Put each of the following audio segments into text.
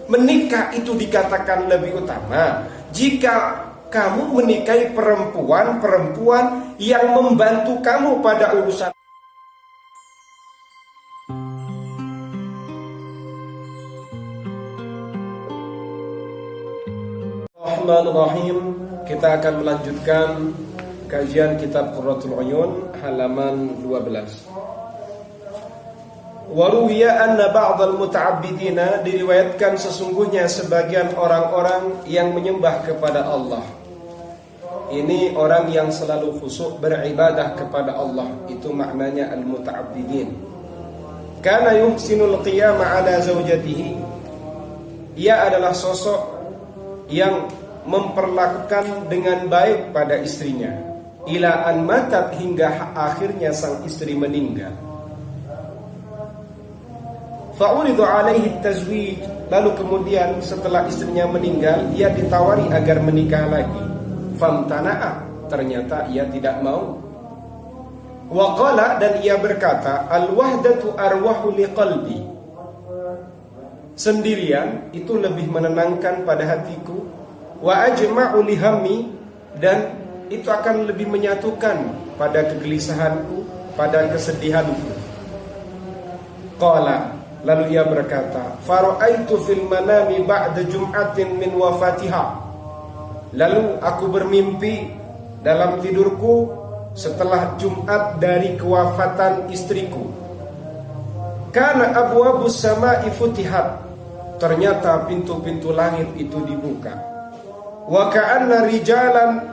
menikah itu dikatakan lebih utama jika kamu menikahi perempuan yang membantu kamu pada urusan. Bismillahirrahmanirrahim. Kita akan melanjutkan kajian kitab Qurratul Uyun halaman 12. Waruwiya anna ba'dal muta'abbidina, diriwayatkan sesungguhnya sebagian orang-orang yang menyembah kepada Allah. Ini orang yang selalu khusyuk beribadah kepada Allah, itu maknanya al-muta'abbidin. Kana yuhsinul qiyama ala zawjatihi, ia adalah sosok yang memperlakukan dengan baik pada istrinya, ila an matat, hingga akhirnya sang istri meninggal. Fa'uridu alaihi tazwij, lalu kemudian setelah istrinya meninggal ia ditawari agar menikah lagi. Famtana'a, ternyata ia tidak mau. Wa qala, dan ia berkata, al-wahdatu arwahu liqalbi, sendirian itu lebih menenangkan pada hatiku. Wa ajma'u lihammi, dan itu akan lebih menyatukan pada kegelisahanku, pada kesedihanku. Qala, lalu ia berkata, fara'aitu fil manami ba'da jum'atin min wafatiha, lalu aku bermimpi dalam tidurku setelah Jumat dari kewafatan istriku. Kana abwabus sama'i futihat, ternyata pintu-pintu langit itu dibuka. Wa ka'anna rijalan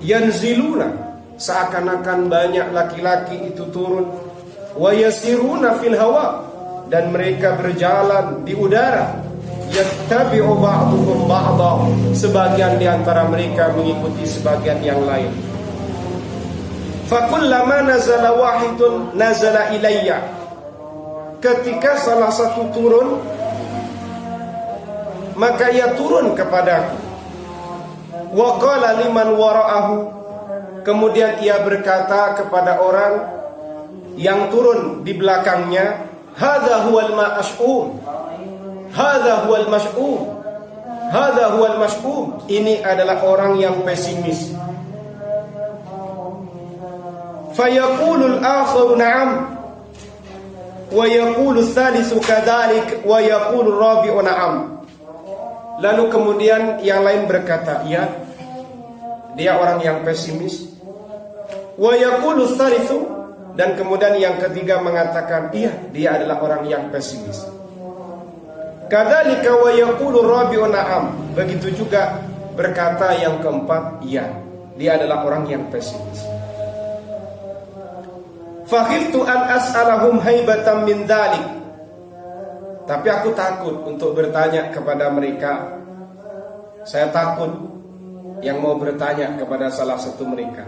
yanziluna, seakan-akan banyak laki-laki itu turun. Wa yasiruna fil hawa, dan mereka berjalan di udara. Yattabi'u ba'duhum ba'dha, sebagian di antara mereka mengikuti sebagian yang lain. Fakullama nazala wahidun nazala ilayya, ketika salah satu turun maka ia turun kepadaku. Wa qala liman wara'ahu, kemudian ia berkata kepada orang yang turun di belakangnya, hadza huwal ma'ashum, hadza huwal mash'um, hadza huwal mash'um, ini adalah orang yang pesimis. Fayaqulu al-akharu na'am, wa yaqulu ats-tsalitsu kadzalik, wa yaqulu ar-rabi'u na'am. Lalu kemudian yang lain berkata, ya, dia orang yang pesimis. Wa yaqulu ats-tsalitsu, dan kemudian yang ketiga mengatakan, iya, dia adalah orang yang pesimis. Kadzalika wa yaqulu ar-rabi'u na'am, begitu juga berkata yang keempat, iya, dia adalah orang yang pesimis. Fakhiftu an as'alahum haibatan min dzalik, tapi aku takut untuk bertanya kepada mereka. Saya takut yang mau bertanya kepada salah satu mereka.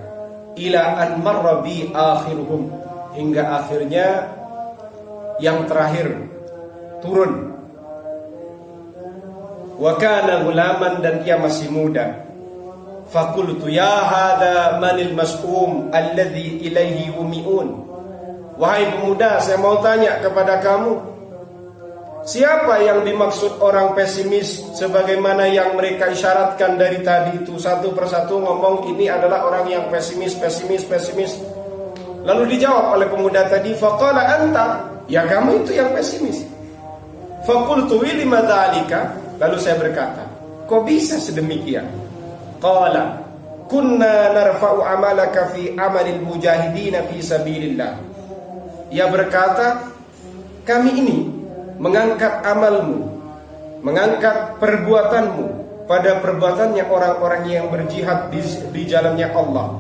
Ila an marra bi akhiruhum, hingga akhirnya yang terakhir turun. Wa kana gulaman, dan ia masih muda. Faqultu ya hadza manil mas'um alladhi ilaihi yumi'un, wahai pemuda, saya mau tanya kepada kamu, siapa yang dimaksud orang pesimis sebagaimana yang mereka isyaratkan dari tadi itu? Satu persatu ngomong ini adalah orang yang pesimis. Lalu dijawab oleh pemuda tadi, faqala anta, ya kamu itu yang pesimis. Faqultu lima dzalika, lalu saya berkata, kok bisa sedemikian? Qala kunna narfa'u amalaka fi amalil mujahidina fi sabilillah. Ia berkata, kami ini mengangkat amalmu, mengangkat perbuatanmu pada perbuatannya orang-orang yang berjihad di jalannya Allah.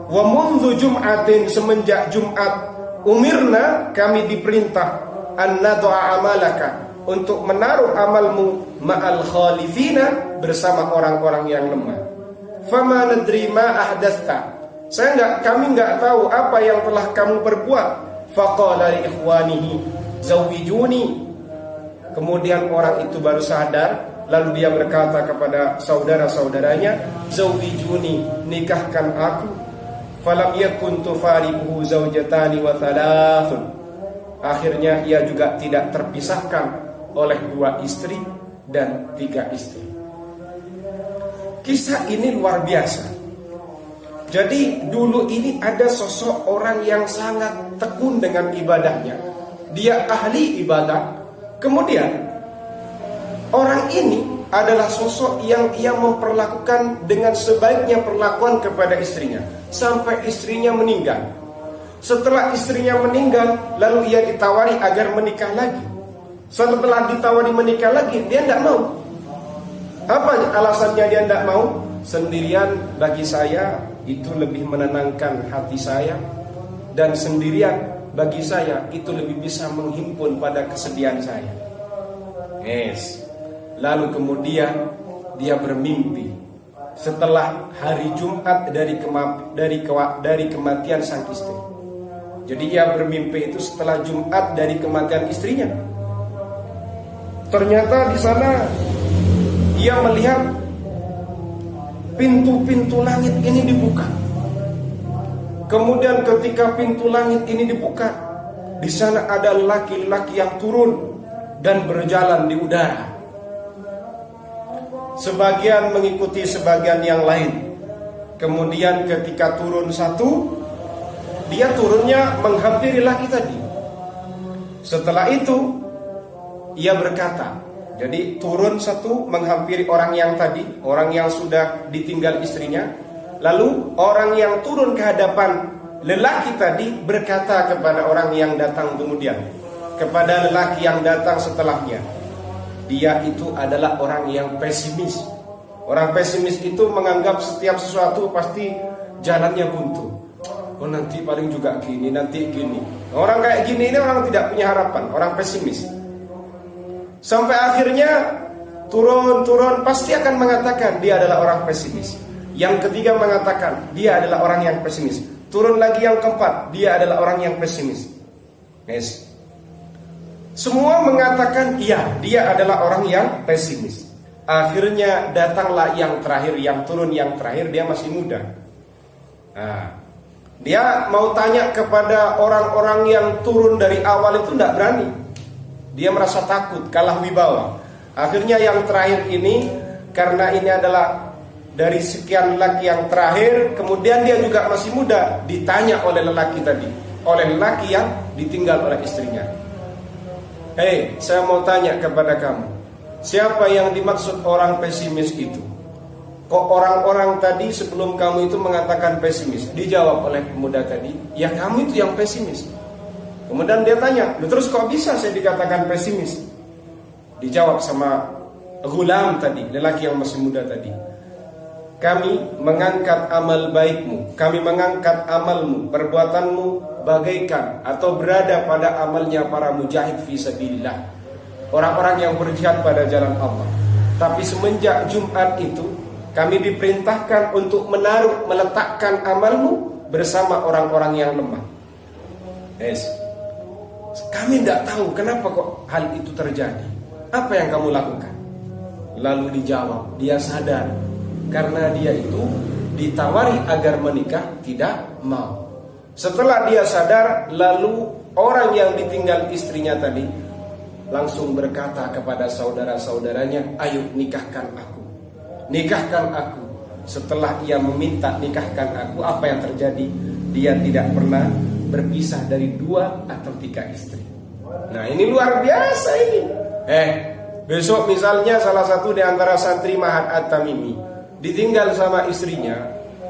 Wa mundu jum'atin, semenjak Jumat, umirna, kami diperintah, an nad'a amalaka, untuk menaruh amalmu ma'al khalifina, bersama orang-orang yang lemah. Fama nadri ma ahdatsta, kami enggak tahu apa yang telah kamu perbuat. Faqala li ikhwanihi zawijuni, kemudian orang itu baru sadar, lalu dia berkata kepada saudara-saudaranya, zawijuni, nikahkan aku. Falam yakun tufariquhu zaujatani wa thalathun, akhirnya ia juga tidak terpisahkan oleh 2 istri dan 3 istri. Kisah ini luar biasa. Jadi dulu ini ada sosok orang yang sangat tekun dengan ibadahnya. Dia ahli ibadah. Kemudian orang ini adalah sosok yang ia memperlakukan dengan sebaiknya perlakuan kepada istrinya sampai istrinya meninggal. Setelah istrinya meninggal, lalu ia ditawari agar menikah lagi. Setelah ditawari menikah lagi, dia tidak mau. Apa alasannya dia tidak mau? Sendirian bagi saya itu lebih menenangkan hati saya, dan sendirian bagi saya itu lebih bisa menghimpun pada kesedihan saya. Yes. Lalu kemudian dia bermimpi setelah hari Jumat dari kematian sang istri. Jadi ia bermimpi itu setelah Jumat dari kematian istrinya. Ternyata di sana ia melihat pintu-pintu langit ini dibuka. Kemudian ketika pintu langit ini dibuka, di sana ada laki-laki yang turun dan berjalan di udara. Sebagian mengikuti sebagian yang lain. Kemudian ketika turun satu, dia turunnya menghampiri laki tadi. Setelah itu ia berkata, jadi turun satu menghampiri orang yang tadi, orang yang sudah ditinggal istrinya. Lalu orang yang turun ke hadapan lelaki tadi berkata kepada orang yang datang kemudian, kepada lelaki yang datang setelahnya, dia itu adalah orang yang pesimis. Orang pesimis itu menganggap setiap sesuatu pasti jalannya buntu. Oh nanti paling juga gini, nanti gini. Orang kayak gini ini orang tidak punya harapan, orang pesimis. Sampai akhirnya turun pasti akan mengatakan dia adalah orang pesimis. Yang ketiga mengatakan dia adalah orang yang pesimis. Turun lagi yang keempat, dia adalah orang yang pesimis. Yes. Semua mengatakan iya, dia adalah orang yang pesimis. Akhirnya datanglah yang terakhir, yang turun yang terakhir, dia masih muda. Nah, dia mau tanya kepada orang-orang yang turun dari awal itu tidak berani. Dia merasa takut, kalah wibawa. Akhirnya yang terakhir ini, karena ini adalah dari sekian lelaki yang terakhir, kemudian dia juga masih muda, ditanya oleh lelaki tadi, oleh lelaki yang ditinggal oleh istrinya. Hei, saya mau tanya kepada kamu, siapa yang dimaksud orang pesimis itu? Kok orang-orang tadi sebelum kamu itu mengatakan pesimis? Dijawab oleh pemuda tadi, ya kamu itu yang pesimis. Kemudian dia tanya, terus kok bisa saya dikatakan pesimis? Dijawab sama gulam tadi, lelaki yang masih muda tadi, kami mengangkat amal baikmu, kami mengangkat amalmu, perbuatanmu bagaikan atau berada pada amalnya para mujahid fi sabilillah, orang-orang yang berjihad pada jalan Allah. Tapi semenjak Jumat itu kami diperintahkan untuk meletakkan amalmu bersama orang-orang yang lemah. Yes. Kami tidak tahu kenapa kok hal itu terjadi. Apa yang kamu lakukan? Lalu dijawab, dia sadar karena dia itu ditawari agar menikah, tidak mau. Setelah dia sadar, lalu orang yang ditinggal istrinya tadi langsung berkata kepada saudara-saudaranya, ayo nikahkan aku, nikahkan aku. Setelah ia meminta nikahkan aku, apa yang terjadi? Dia tidak pernah berpisah dari 2 atau 3 istri. Nah ini luar biasa ini. Besok misalnya salah satu di antara santri Mahat At-Tamimi ditinggal sama istrinya,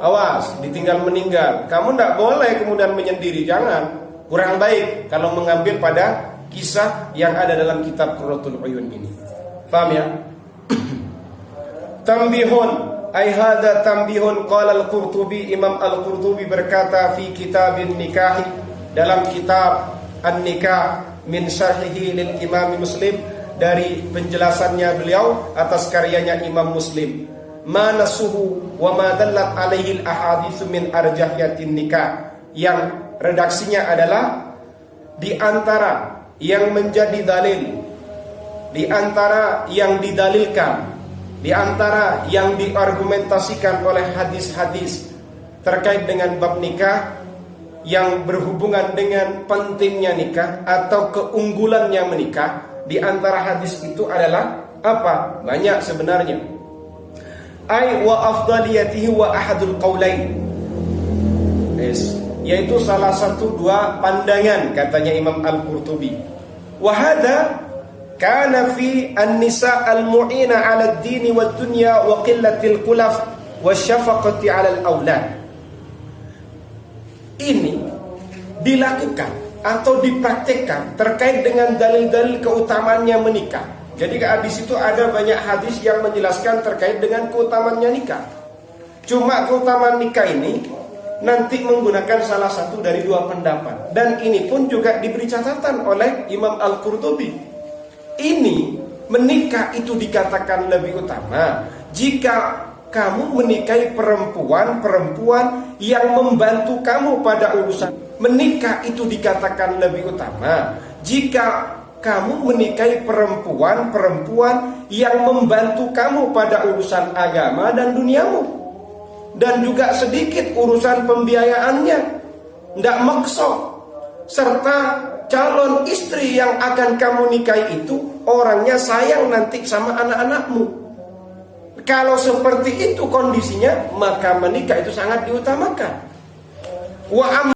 awas, ditinggal meninggal, kamu tidak boleh kemudian menyendiri, jangan. Kurang baik kalau mengambil pada kisah yang ada dalam kitab Qurratul Uyun ini. Faham ya? Tambihun, ay hadza tambihun, qala al-Qurtubi, Imam al-Qurtubi berkata fi kitabin nikah, dalam kitab An-Nikah min syarhihi lil Imam Muslim, dari penjelasannya beliau atas karyanya Imam Muslim, manasuhu wa ma dallat alaihi al-ahaditsu min arjahiyatin nikah, yang redaksinya adalah di antara yang menjadi dalil, di antara yang didalilkan, di antara yang diargumentasikan oleh hadis-hadis terkait dengan bab nikah, yang berhubungan dengan pentingnya nikah atau keunggulannya menikah di antara hadis itu adalah apa? Banyak sebenarnya. Ai wa afdaliyatihi wa ahadul qaulain. Yaitu salah satu dua pandangan katanya Imam Al-Qurtubi. Wa hadza kana fi an-nisa al-mu'ina 'ala ad-din wa ad-dunya wa qillatil khulaf wa syafaqati 'ala al-aulad. Ini dilakukan atau dipraktikkan terkait dengan dalil-dalil keutamaannya menikah. Jadi di situ ada banyak hadis yang menjelaskan terkait dengan keutamaannya nikah. Cuma keutamaan nikah ini nanti menggunakan salah satu dari dua pendapat. Dan ini pun juga diberi catatan oleh Imam Al-Qurtubi. Ini menikah itu dikatakan lebih utama jika kamu menikahi perempuan yang membantu kamu pada urusan. Menikah itu dikatakan lebih utama jika kamu menikahi perempuan yang membantu kamu pada urusan agama dan duniamu. Dan juga sedikit urusan pembiayaannya, tidak maksa. Serta calon istri yang akan kamu nikahi itu orangnya sayang nanti sama anak-anakmu. Kalau seperti itu kondisinya, maka menikah itu sangat diutamakan.